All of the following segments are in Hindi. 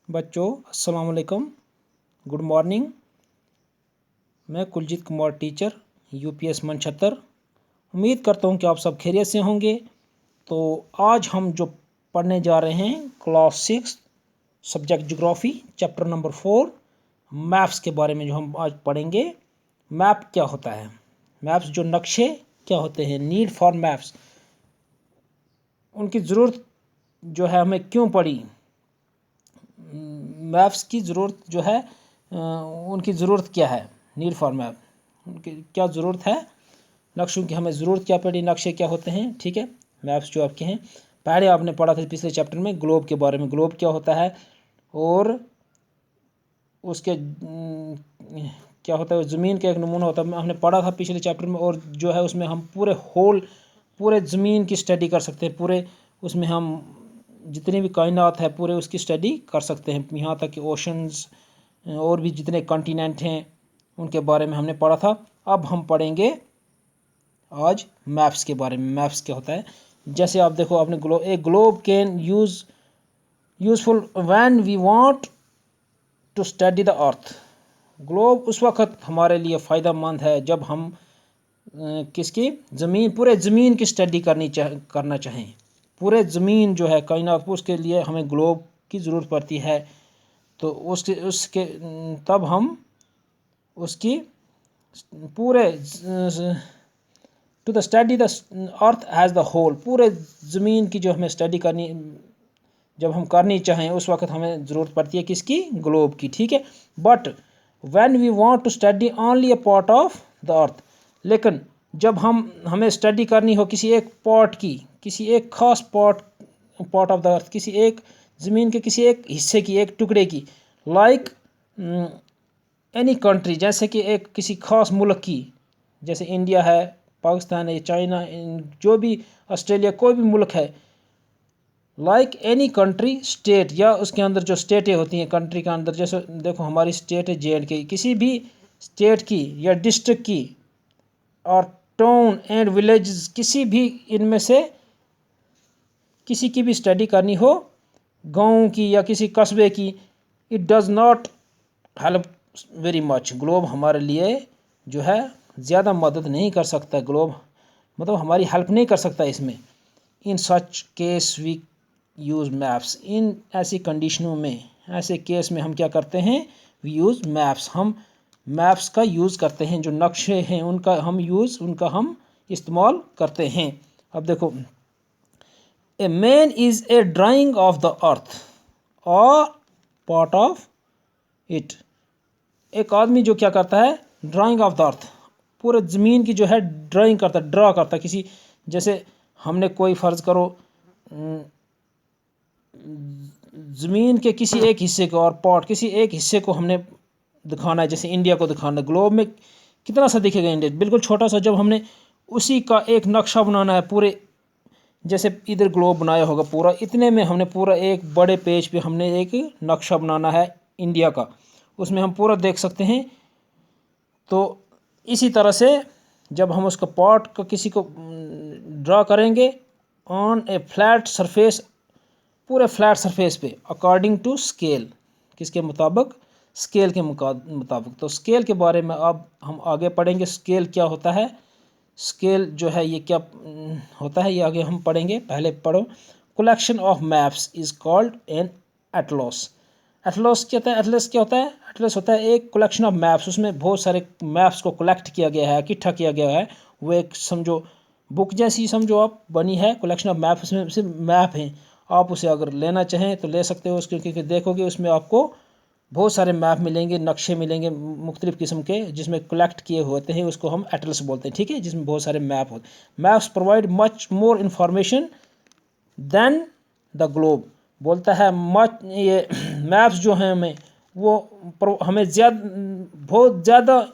बच्चों अस्सलाम वालेकुम, गुड मॉर्निंग। मैं कुलजीत कुमार टीचर यूपीएस मनछत्तर। उम्मीद करता हूँ कि आप सब खैरियत से होंगे। तो आज हम जो पढ़ने जा रहे हैं class 6 subject geography chapter number 4 maps के बारे में जो हम आज पढ़ेंगे। मैप क्या होता है, मैप्स जो नक्शे क्या होते हैं, नीड फॉर मैप्स, उनकी ज़रूरत जो है हमें क्यों पड़ी, मैप्स की ज़रूरत जो है उनकी ज़रूरत क्या है, नीड फॉर मैप, उनकी क्या ज़रूरत है, नक्शों की हमें ज़रूरत क्या पड़ी, नक्शे क्या होते हैं। ठीक है, मैप्स जो आपके हैं, पहले आपने पढ़ा था पिछले चैप्टर में ग्लोब के बारे में, ग्लोब क्या होता है और उसके क्या होता है, ज़मीन का एक नमूना होता है, हमने पढ़ा था पिछले चैप्टर में। और जो है उसमें हम पूरे ज़मीन की स्टडी कर सकते हैं, पूरे उसमें हम जितनी भी कायनात है पूरे उसकी स्टडी कर सकते हैं, यहाँ तक कि ओशंस और भी जितने कॉन्टिनेंट हैं उनके बारे में हमने पढ़ा था। अब हम पढ़ेंगे आज मैप्स के बारे में। मैप्स क्या होता है, जैसे आप देखो आपने एक globe can useful when we want to study the earth. Globe उस वक्त हमारे लिए फ़ायदा मंद है जब हम किसकी पूरे ज़मीन की स्टडी करना चाहें, पूरे ज़मीन जो है कायनात, उसके लिए हमें ग्लोब की ज़रूरत पड़ती है। तो उसके तब हम उसकी पूरे to the study the earth as the whole, पूरे ज़मीन की जो हमें स्टडी करनी जब हम करनी चाहें उस वक्त हमें ज़रूरत पड़ती है किसकी, ग्लोब की। ठीक है, but when we want to study only a part of the earth, लेकिन जब हमें स्टडी करनी हो किसी एक पार्ट की, किसी एक खास पार्ट ऑफ द अर्थ, किसी एक ज़मीन के किसी एक हिस्से की, एक टुकड़े की, लाइक एनी कंट्री, जैसे कि एक किसी खास मुल्क की, जैसे इंडिया है, पाकिस्तान है, चाइना, जो भी ऑस्ट्रेलिया, कोई भी मुल्क है, लाइक एनी कंट्री स्टेट, या उसके अंदर जो स्टेटें होती हैं कंट्री के अंदर, जैसे देखो हमारी स्टेट है JNK, किसी भी स्टेट की या डिस्ट्रिक्ट की और टाउन एंड विलेज, किसी भी इनमें से किसी की भी स्टडी करनी हो, गांव की या किसी कस्बे की, it does not help very much. Globe हमारे लिए जो है ज़्यादा मदद नहीं कर सकता, ग्लोब मतलब हमारी हेल्प नहीं कर सकता इसमें। In such case we use maps, in ऐसी कंडीशनों में, ऐसे केस में हम क्या करते हैं, वी यूज़ मैप्स, हम मैप्स का यूज़ करते हैं, जो नक्शे हैं उनका हम इस्तेमाल करते हैं। अब देखो, a man is a drying of the अर्थ और पार्ट ऑफ इट, एक आदमी जो क्या करता है, ड्राइंग ऑफ द अर्थ, पूरे ज़मीन की जो है ड्राइंग करता है, ड्रा करता है किसी, जैसे हमने कोई फ़र्ज़ करो ज़मीन के किसी एक हिस्से को और किसी एक हिस्से को हमने दिखाना है, जैसे इंडिया को दिखाना है। ग्लोब में कितना सा दिखेगा इंडिया, बिल्कुल छोटा सा। जब हमने उसी का एक नक्शा बनाना है पूरे, जैसे इधर ग्लोब बनाया होगा पूरा, इतने में हमने पूरा एक बड़े पेज पे हमने एक नक्शा बनाना है इंडिया का, उसमें हम पूरा देख सकते हैं। तो इसी तरह से जब हम उसका पार्ट का किसी को ड्रा करेंगे ऑन ए फ्लैट सरफेस, पूरे फ्लैट सरफेस पे, अकॉर्डिंग टू स्केल, किसके मुताबिक, स्केल के मुताबिक। तो स्केल के बारे में अब हम आगे पढ़ेंगे, स्केल क्या होता है, स्केल जो है ये क्या होता है, ये आगे हम पढ़ेंगे। पहले पढ़ो, collection of maps is called an Atlas. Atlas क्या होता है, एटलस क्या होता है, एटलस होता है एक कलेक्शन ऑफ मैप्स, उसमें बहुत सारे मैप्स को कलेक्ट किया गया है, इकट्ठा किया गया है। वो एक समझो बुक जैसी समझो आप बनी है, कलेक्शन ऑफ मैप, उसमें सिर्फ मैप हैं। आप उसे अगर लेना चाहें तो ले सकते हो उसके, क्योंकि देखोगे उसमें आपको बहुत सारे मैप मिलेंगे, नक्शे मिलेंगे मुख्तलिफ़ किस्म के, जिसमें कलेक्ट किए होते हैं, उसको हम एटलस बोलते हैं। ठीक है, जिसमें बहुत सारे मैप होते हैं। Maps provide much more information than the globe, बोलता है मच, ये मैप्स जो हैं हमें बहुत ज़्यादा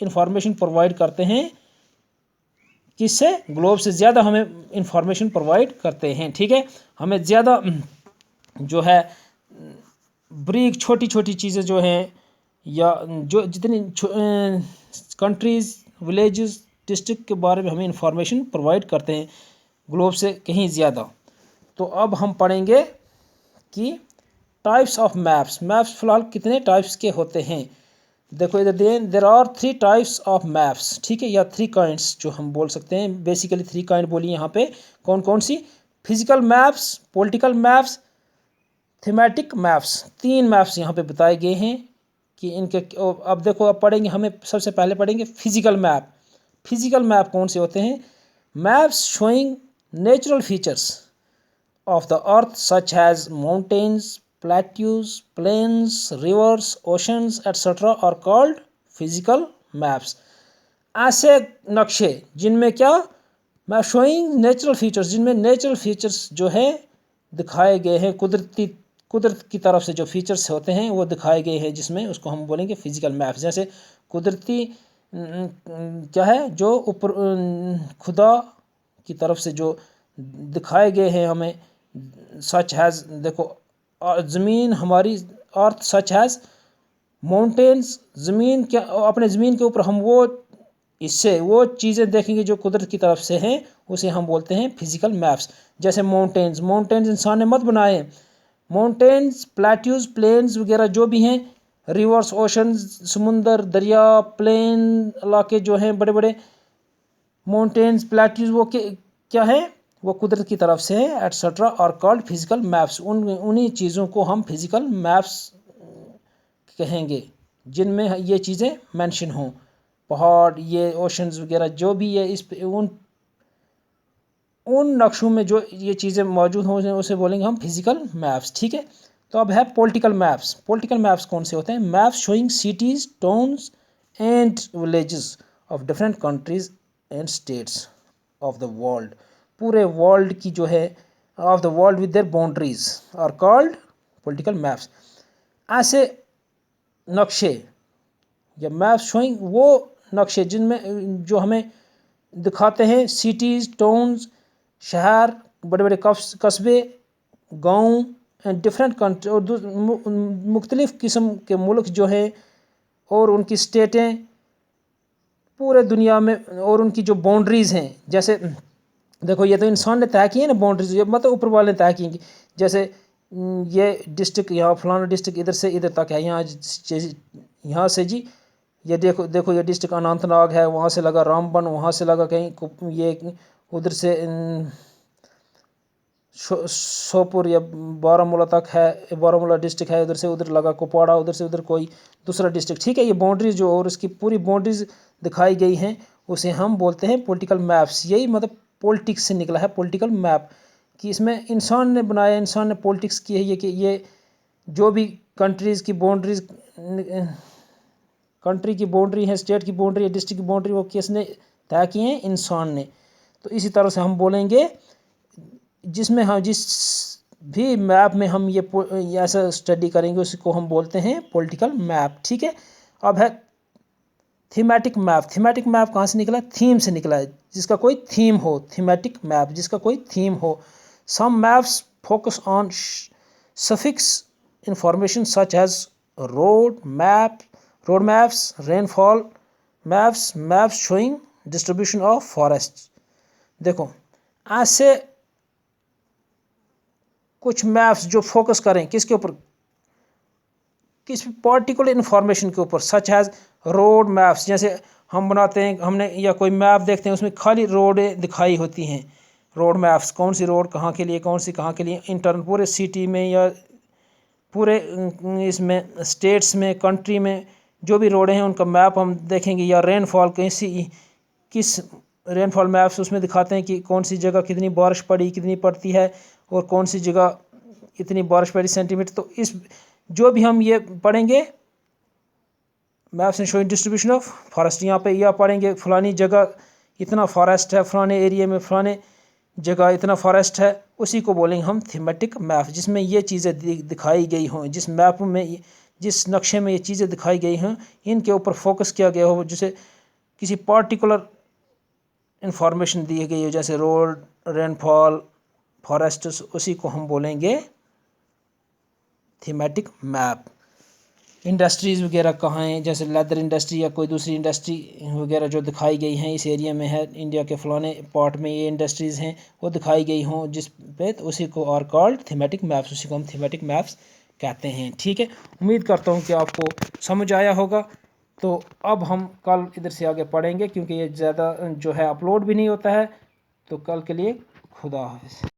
इंफॉर्मेशन प्रोवाइड करते हैं, किससे, ग्लोब से ज़्यादा हमें इंफॉर्मेशन प्रोवाइड करते हैं। ठीक है, हमें ज़्यादा जो है ब्रीक छोटी छोटी चीज़ें जो हैं, या जो जितनी कंट्रीज़, विलेजेस, डिस्ट्रिक्ट के बारे में हमें इंफॉर्मेशन प्रोवाइड करते हैं ग्लोब से कहीं ज़्यादा। तो अब हम पढ़ेंगे कि टाइप्स ऑफ मैप्स, मैप्स फिलहाल कितने टाइप्स के होते हैं? देखो इधर there are 3 types of maps, ठीक है, या 3 काइंड्स जो हम बोल सकते हैं, बेसिकली 3 काइंड बोली यहाँ पे। कौन कौन सी? Physical maps, political maps, thematic maps. 3 maps यहाँ पे बताए गए हैं कि इनके, अब देखो अब पढ़ेंगे, हमें सबसे पहले पढ़ेंगे फिजिकल मैप। फिजिकल मैप कौन से होते हैं? Maps showing natural features of the earth such as mountains, plateaus, plains, rivers, oceans, etc. are called physical maps। ऐसे नक्शे जिनमें क्या? मैप शोइंग नेचुरल फीचर्स, जिनमें नेचुरल फीचर्स जो है दिखाए गए हैं, कुदरत की तरफ से जो फीचर्स होते हैं वो दिखाए गए हैं, जिसमें उसको हम बोलेंगे फिजिकल मैप्स। जैसे कुदरती क्या है, जो ऊपर खुदा की तरफ से जो दिखाए गए हैं हमें, सच हैज़, देखो ज़मीन हमारी अर्थ, सच हैज़ माउंटेन्स, ज़मीन क्या, अपने ज़मीन के ऊपर हम वो इससे वो चीज़ें देखेंगे जो कुदरत की तरफ से हैं, उसे हम बोलते हैं फिजिकल मैप्स। जैसे माउंटेन्स, माउंटेन्स इंसान ने मत बनाए, माउंटेन्स, प्लेट्यूज, प्लेन्स वगैरह जो भी हैं, रिवर्स, ओशंस, समुंदर, दरिया, प्लेन इलाके जो हैं बड़े बड़े, माउंटेन्स, प्लेट्यूज, वो क्या है, वो कुदरत की तरफ से है, एट्सेट्रा, और कॉल्ड फिजिकल मैप्स। उन्हीं चीज़ों को हम फिजिकल मैप्स कहेंगे जिनमें ये चीज़ें मेंशन हों, पहाड़, ये ओशंस वगैरह जो भी है, इस उन नक्शों में जो ये चीज़ें मौजूद हों उसे बोलेंगे हम फिजिकल मैप्स, ठीक है। तो अब है पॉलिटिकल मैप्स। पॉलिटिकल मैप्स कौन से होते हैं? Maps showing cities, towns and villages of different countries and states of the world. पूरे वर्ल्ड की जो है, of the world with their boundaries are called political maps. ऐसे नक्शे या मैप्स शोइंग वो नक्शे जिनमें जो हमें दिखाते हैं सिटीज़, टाउन्स, शहर, बड़े बड़े कस्बे, गांव एंड डिफरेंट कंट्री, और मुख्तलिफ़ किस्म के मुल्क जो हैं और उनकी स्टेटें पूरे दुनिया में, और उनकी जो बाउंड्रीज़ हैं। जैसे देखो ये तो इंसान ने तय किए ना बाउंड्रीज, ये मतलब ऊपर वाले ने तय किए। जैसे ये डिस्ट्रिक्ट, यहाँ फलाना डिस्ट्रिक्ट इधर से इधर तक है, यहाँ से जी ये देखो ये डिस्ट्रिक्ट अनंतनाग है, वहाँ से लगा रामबन, वहाँ से लगा कहीं ये उधर से सोपुर या बारामूला तक है, बारामूला डिस्ट्रिक्ट है, उधर से उधर लगा कुपवाड़ा, उधर से उधर कोई दूसरा डिस्ट्रिक्ट, ठीक है। ये बाउंड्रीज जो और इसकी पूरी बाउंड्रीज दिखाई गई हैं, उसे हम बोलते हैं पॉलिटिकल मैप्स। यही मतलब पॉलिटिक्स से निकला है पॉलिटिकल मैप, कि इसमें इंसान ने बनाया, इंसान ने पॉलिटिक्स की है ये, कि ये जो भी कंट्रीज़ की बाउंड्रीज, कंट्री की बाउंड्री है, स्टेट की बाउंड्री है, डिस्ट्रिक्ट की बाउंड्री, वो किसने तय किए हैं? इंसान ने। तो इसी तरह से हम बोलेंगे, जिसमें हम जिस भी मैप में हम ये ऐसा स्टडी करेंगे उसको हम बोलते हैं पॉलिटिकल मैप, ठीक है। अब है थीमेटिक मैप। थीमेटिक मैप कहाँ से निकला? थीम से निकला है, जिसका कोई थीम हो, थीमेटिक मैप जिसका कोई थीम हो। सम मैप्स फोकस ऑन सफिक्स information such as road maps, rainfall maps, maps showing distribution of forest. देखो ऐसे कुछ मैप्स जो फोकस करें किसके ऊपर? किस पर्टिकुलर इन्फॉर्मेशन के ऊपर, सच एज रोड मैप्स। जैसे हम बनाते हैं, हमने या कोई मैप देखते हैं, उसमें खाली रोडें दिखाई होती हैं। रोड मैप्स, कौन सी रोड कहाँ के लिए, कौन सी कहाँ के लिए, इंटरन पूरे सिटी में या पूरे इसमें स्टेट्स में, कंट्री में जो भी रोडें हैं उनका मैप हम देखेंगे। या रेनफॉल, किस रेनफॉल मैप्स उसमें दिखाते हैं कि कौन सी जगह कितनी बारिश पड़ी, कितनी पड़ती है, और कौन सी जगह इतनी बारिश पड़ी सेंटीमीटर। तो इस जो भी हम ये पढ़ेंगे maps and showing distribution of forest, यहाँ पे यह पढ़ेंगे फलानी जगह इतना फॉरेस्ट है, फलाने एरिया में फलाने जगह इतना फॉरेस्ट है, उसी को बोलेंगे हम थीमेटिक मैप, जिसमें ये चीज़ें दिखाई गई हों, जिस मैप में, जिस नक्शे में ये चीज़ें दिखाई गई हों, इनके ऊपर फोकस किया गया हो, जिसे किसी पार्टिकुलर इंफॉर्मेशन दी गई हो, जैसे रोड, रेनफॉल, फॉरेस्ट, उसी को हम बोलेंगे थीमेटिक मैप। इंडस्ट्रीज़ वगैरह कहाँ हैं, जैसे लेदर इंडस्ट्री या कोई दूसरी इंडस्ट्री वगैरह जो दिखाई गई हैं इस एरिया में है, इंडिया के फलाने पार्ट में ये इंडस्ट्रीज़ हैं, वो दिखाई गई हों जिस पे, तो उसी को आर कॉल्ड थीमेटिक मैप्स, उसी को हम थीमेटिक मैप्स कहते हैं। ठीक है, उम्मीद करता हूँ कि आपको समझ आया होगा। तो अब हम कल इधर से आगे पढ़ेंगे, क्योंकि ये ज़्यादा जो है अपलोड भी नहीं होता है। तो कल के लिए खुदा हाफ़िज़।